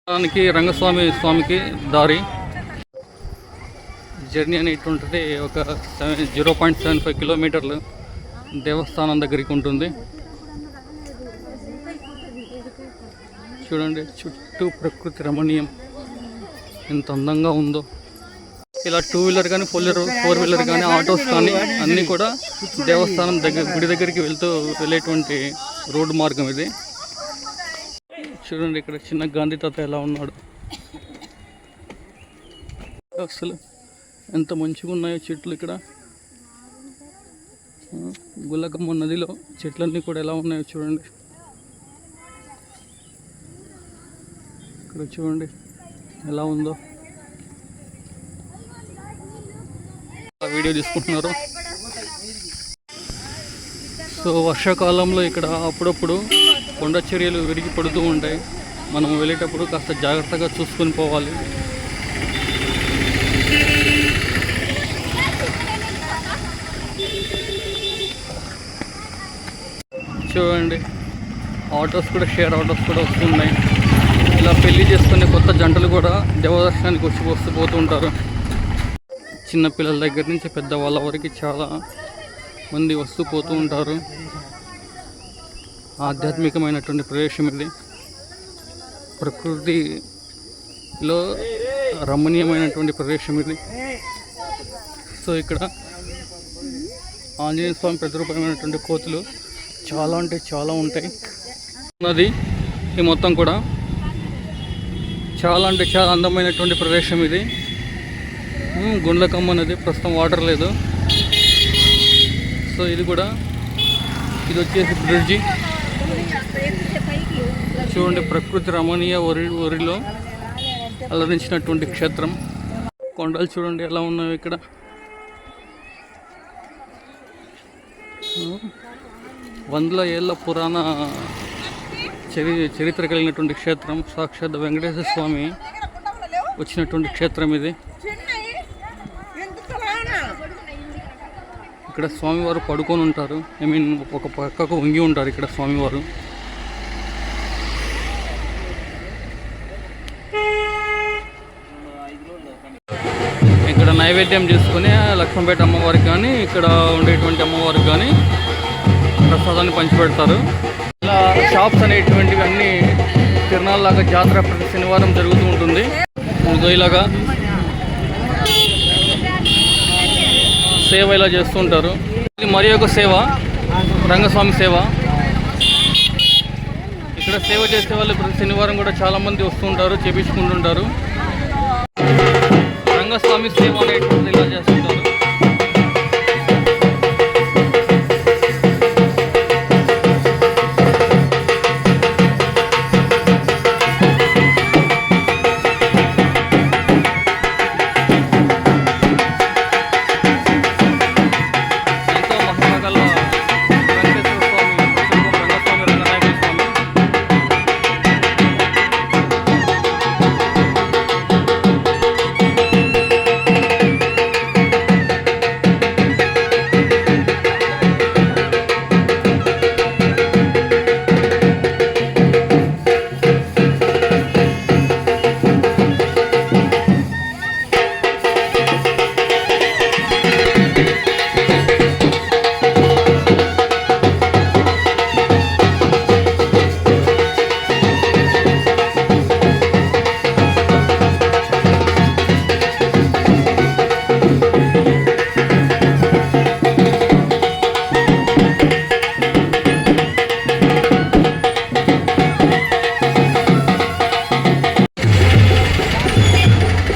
దానికి రంగస్వామికి దారి జర్నీ అనేటువంటిది ఒక 0.75 కిలోమీటర్లు దేవస్థానం దగ్గరికి ఉంటుంది. చూడండి చుట్టూ ప్రకృతి రమణీయం ఎంత అందంగా ఉందో. ఇలా 2 వీలర్ కానీ 4 వీలర్ కానీ ఆటోస్ కానీ అన్నీ కూడా దేవస్థానం గుడి దగ్గరికి వెళ్ళేటువంటి రోడ్డు మార్గం ఇది. చూడండి ఇక్కడ చిన్న గాంధీ తాత ఎలా ఉన్నాడు. అసలు ఎంత మంచిగా ఉన్నాయో చెట్లు. ఇక్కడ గుల్లకమ్మ నదిలో చెట్లన్నీ కూడా ఎలా ఉన్నాయో చూడండి. ఇక్కడ చూడండి ఎలా ఉందో. వీడియో తీసుకుంటున్నారు. సో వర్షాకాలంలో ఇక్కడ అప్పుడప్పుడు కొండ చర్యలు విరిగి పడుతూ ఉంటాయి. మనం వెళ్ళేటప్పుడు కాస్త జాగ్రత్తగా చూసుకొని పోవాలి. చూడండి ఆటోస్ కూడా, షేర్ ఆటోస్ కూడా వస్తున్నాయి. ఇలా పెళ్లి చేసుకునే కొత్త జంటలు కూడా దేవదర్శనానికి వస్తూ పోతూ ఉంటారు. చిన్నపిల్లల దగ్గర నుంచి పెద్దవాళ్ళ వరకు చాలా మంది వస్తూ పోతూ ఉంటారు. ఆధ్యాత్మికమైనటువంటి ప్రదేశం ఇది. ప్రకృతిలో రమణీయమైనటువంటి ప్రదేశం ఇది. సో ఇక్కడ ఆంజనేయ స్వామి ప్రతిరూపమైనటువంటి కోతులు చాలా అంటే చాలా ఉంటాయి. నది ఈ మొత్తం కూడా చాలా అంటే చాలా అందమైనటువంటి ప్రదేశం ఇది. గుండ్లకమ్మ నది, ప్రస్తుతం వాటర్ లేదు. సో ఇది వచ్చేసి బ్రిడ్జి. చూడండి ప్రకృతి రమణీయ ఒరిలో అలరించినటువంటి క్షేత్రం. కొండలు చూడండి ఎలా ఉన్నాయో. ఇక్కడ వందల ఏళ్ళ పురాణ చరిత్ర కలిగినటువంటి క్షేత్రం. సాక్షాత్ వెంకటేశ్వర స్వామి వచ్చినటువంటి క్షేత్రం ఇది. ఇక్కడ స్వామివారు పడుకొని ఉంటారు. ఒక పక్కకు వంగి ఉంటారు ఇక్కడ స్వామివారు. ఇక్కడ నైవేద్యం చేసుకుని లక్ష్మీపేట అమ్మవారికి కానీ ఇక్కడ ఉండేటువంటి అమ్మవారికి కానీ ప్రసాదాన్ని పంచిపెడతారు. ఇలా షాప్స్ అనేటువంటివి అన్నీ తిరునాళ్ళలాగా జాతర ప్రతి శనివారం జరుగుతూ ఉంటుంది. ఇలాగా సేవ ఇలా చేస్తూ ఉంటారు. ఇది మరి ఒక సేవ, రంగస్వామి సేవ. ఇక్కడ సేవ చేసే వాళ్ళు ప్రతి శనివారం కూడా చాలామంది వస్తూ ఉంటారు, చేపించుకుంటుంటారు. రంగస్వామి సేవ అనేటువంటి ఇలా చేస్తుంటారు.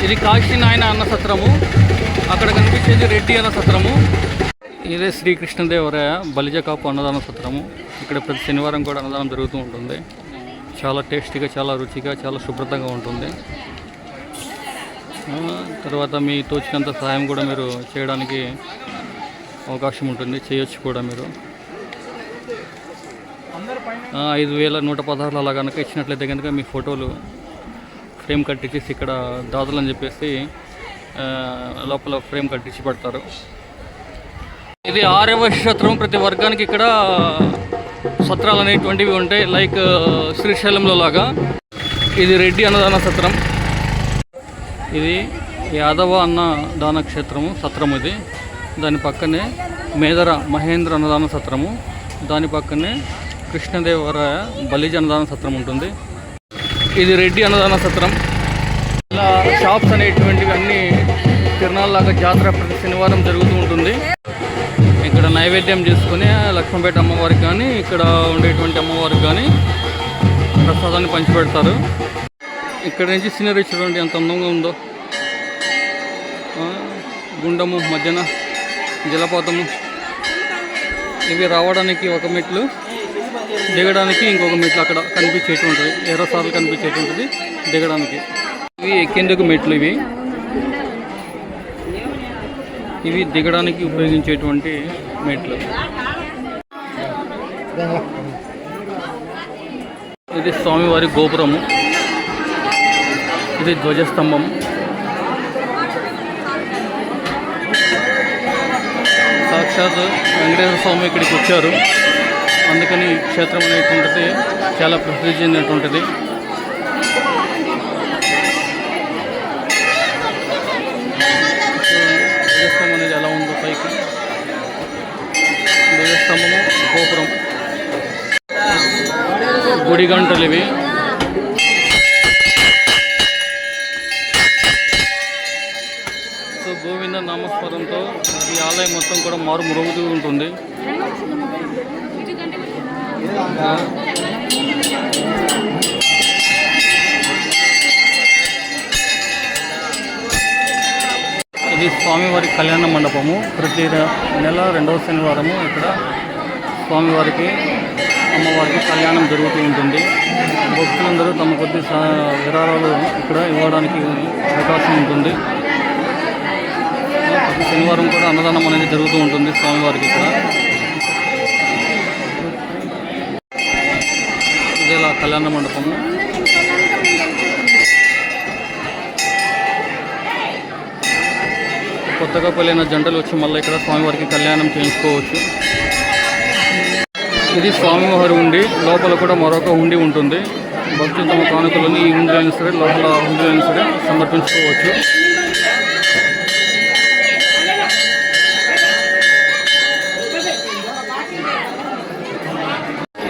ఇది కాశీ నాయన అన్న సత్రము. అక్కడ కనిపించేది రెడ్డి అన్న సత్రము. ఇదే శ్రీకృష్ణదేవరాయ బలిజ కాపు అన్నదాన సత్రము. ఇక్కడ ప్రతి శనివారం కూడా అన్నదానం జరుగుతూ ఉంటుంది. చాలా టేస్టీగా, చాలా రుచిగా, చాలా శుభ్రతంగా ఉంటుంది. తర్వాత మీ తోచినంత సహాయం కూడా మీరు చేయడానికి అవకాశం ఉంటుంది, చేయొచ్చు కూడా. మీరు 5,116 అలా కనుక ఇచ్చినట్లయితే కనుక మీ ఫోటోలు ఫ్రేమ్ కట్టించేసి ఇక్కడ దాతలు అని చెప్పేసి లోపల ఫ్రేమ్ కట్టించి పెడతారు. ఇది 6వ సత్రం. ప్రతి వర్గానికి ఇక్కడ సత్రాలు అనేటువంటివి ఉంటాయి, లైక్ శ్రీశైలంలో లాగా. ఇది రెడ్డి అన్నదాన సత్రం. ఇది యాదవ అన్నదాన క్షేత్రము సత్రం. ఇది దాని పక్కనే మేదర మహేంద్ర అన్నదాన సత్రము, దాని పక్కనే కృష్ణదేవరాయ బలిజ అన్నదాన సత్రం ఉంటుంది. ఇది రెడ్డి అన్నదాన సత్రం. ఇలా షాప్స్ అనేటువంటివి అన్నీ తిరునాళ్ళలాగా జాతర ప్రతి శనివారం జరుగుతూ ఉంటుంది. ఇక్కడ నైవేద్యం చేసుకుని లక్ష్మీపేట అమ్మవారికి కానీ ఇక్కడ ఉండేటువంటి అమ్మవారికి కానీ ప్రసాదాన్ని పంచిపెడతారు. ఇక్కడ నుంచి సీనరీ చూడండి ఎంత అందంగా ఉందో. గుండము మధ్యన జలపాతము. ఇవి రావడానికి ఒక మెట్లు, దిగడానికి ఇంకొక మెట్లు అక్కడ కనిపించేటువంటిది, ఎర్రసార్లు కనిపించేటువంటిది దిగడానికి. ఇవి ఎక్కేందుకు మెట్లు. ఇవి దిగడానికి ఉపయోగించేటువంటి మెట్లు. ఇది స్వామివారి గోపురము. ఇది ధ్వజస్తంభం. సాక్షాత్ వెంకటేశ్వర స్వామి ఇక్కడికి వచ్చారు, అందుకని ఈ క్షేత్రం అనేటువంటిది చాలా ప్రసిద్ధి చెందినటువంటిది. ధ్వజస్తంభం అనేది ఎలా ఉందో పైకి, ధ్వజస్తంభము గోపురం. గుడి గంటలు ఇవి. సో గోవింద నామస్మరంతో ఈ ఆలయం మొత్తం కూడా మారుమరుగుతూ ఉంటుంది. ఇది స్వామివారి కళ్యాణ మండపము. ప్రతి నెల 2వ శనివారము ఇక్కడ స్వామివారికి అమ్మవారికి కళ్యాణం జరుగుతూ ఉంటుంది. భక్తులందరూ తమ కొద్ది విరాళాలు ఇక్కడ ఇవ్వడానికి అవకాశం ఉంటుంది. ప్రతి శనివారం కూడా అన్నదానం అనేది జరుగుతూ ఉంటుంది స్వామివారికి ఇక్కడ. ఇదేలా కళ్యాణ మండపము. కొత్తగా పెళ్ళైన జంటలు వచ్చి మళ్ళీ ఇక్కడ స్వామివారికి కళ్యాణం చేయించుకోవచ్చు. ఇది స్వామివారి ఉండి, లోపల కూడా మరొక ఉండి ఉంటుంది. భక్తులు తమ కానుకలను ఈ ఉండి అయినా సరే, లోపల ఉండి అయినా సరే సమర్పించుకోవచ్చు.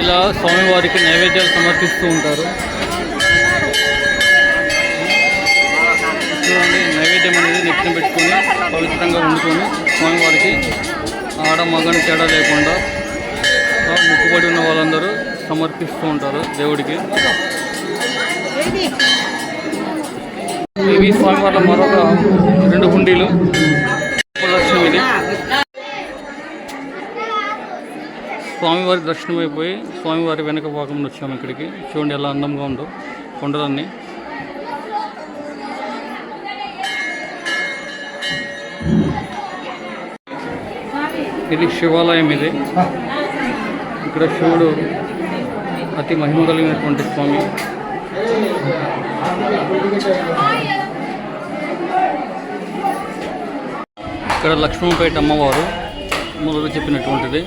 ఇలా స్వామివారికి నైవేద్యాలు సమర్పిస్తూ ఉంటారు. చూడండి, నైవేద్యం అనేది నెత్తిన పెట్టుకొని పవిత్రంగా వండుకొని స్వామివారికి ఆడ మగని తేడా లేకుండా ముక్కుబడి ఉన్న వాళ్ళందరూ సమర్పిస్తూ ఉంటారు దేవుడికి. ఇవి స్వామివారి మరొక 2 హుండీలు. లక్ష్మిది. స్వామివారి దర్శనం అయిపోయి స్వామివారి వెనక భాగంలో వచ్చాము ఇక్కడికి. చూడండి ఎలా అందంగా ఉందో కొండలన్నీ. ఇది శివాలయం. ఇది ఇక్కడ శివుడు అతి మహిమ కలిగినటువంటి స్వామి. ఇక్కడ లక్ష్మీపేట అమ్మవారు మొదలు చెప్పినటువంటిది.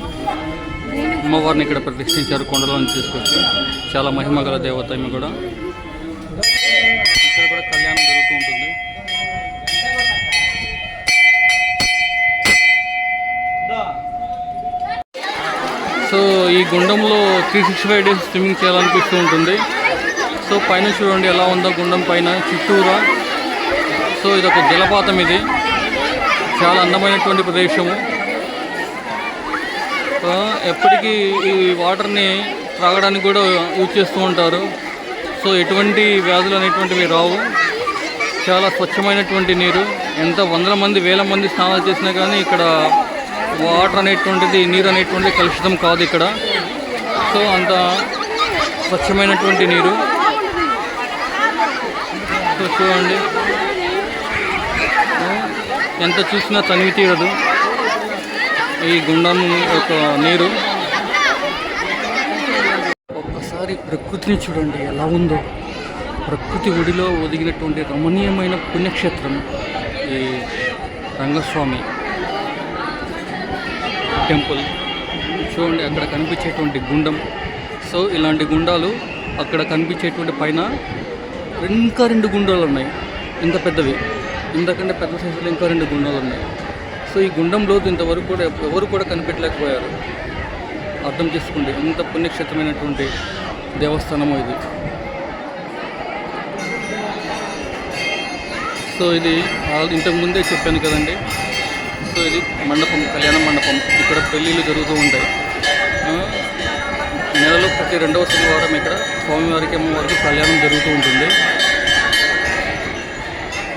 అమ్మవారిని ఇక్కడ ప్రతిష్ఠించారు కొండలను తీసుకొచ్చి. చాలా మహిమ గల దేవత ఈమె కూడా. ఇక్కడ కూడా కళ్యాణం జరుగుతూ ఉంటుంది. సో ఈ గుండంలో 365 డేస్ స్విమ్మింగ్ చేయాలనిపిస్తూ ఉంటుంది. సో పైన చూడండి ఎలా ఉందో గుండం పైన చుట్టూరా. సో ఇదొక జలపాతం. ఇది చాలా అందమైనటువంటి ప్రదేశము. ఎప్పటికీ ఈ వాటర్ని త్రాగడానికి కూడా యూజ్ చేస్తూ ఉంటారు. సో ఎటువంటి వ్యాధులు అనేటువంటివి రావు. చాలా స్వచ్ఛమైనటువంటి నీరు. ఎంత వందల మంది వేల మంది స్నానాలు చేసినా కానీ ఇక్కడ వాటర్ అనేటువంటిది, నీరు అనేటువంటిది కలుషితం కాదు ఇక్కడ. సో అంత స్వచ్ఛమైనటువంటి నీరు. సో చూడండి, ఎంత చూసినా తనివి తీరదు ఈ గుండం యొక్క నీరు. ఒక్కసారి ప్రకృతిని చూడండి ఎలా ఉందో. ప్రకృతి ఒడిలో ఒదిగినటువంటి రమణీయమైన పుణ్యక్షేత్రం ఈ రంగస్వామి టెంపుల్. చూడండి అక్కడ కనిపించేటువంటి గుండం. సో ఇలాంటి గుండాలు అక్కడ కనిపించేటువంటి పైన ఇంకా 2 గుండాలు ఉన్నాయి, ఇంత పెద్దవి, ఇంతకంటే పెద్ద సైజులో ఇంకా 2 గుండాలు ఉన్నాయి. సో ఈ గుండం లోతు ఇంతవరకు కూడా ఎవరు కూడా కనిపెట్టలేకపోయారు. అర్థం చేసుకోండి ఎంత పుణ్యక్షేత్రమైనటువంటి దేవస్థానమో ఇది. సో ఇది ఇంతకు ముందే చెప్పాను కదండి. సో ఇది మండపం, కళ్యాణ మండపం. ఇక్కడ పెళ్ళిళ్ళు జరుగుతూ ఉంటాయి. నెలలో ప్రతి 2వ శనివారం ఇక్కడ స్వామివారికి అమ్మవారికి కళ్యాణం జరుగుతూ ఉంటుంది.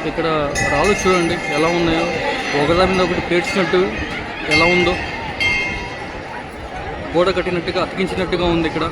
ఇక్కడ రాళ్ళు చూడండి ఎలా ఉన్నాయో, ఒకదాని మీద ఒకటి పేర్చినట్టు ఎలా ఉందో, గోడ కట్టినట్టుగా అతికించినట్టుగా ఉంది ఇక్కడ.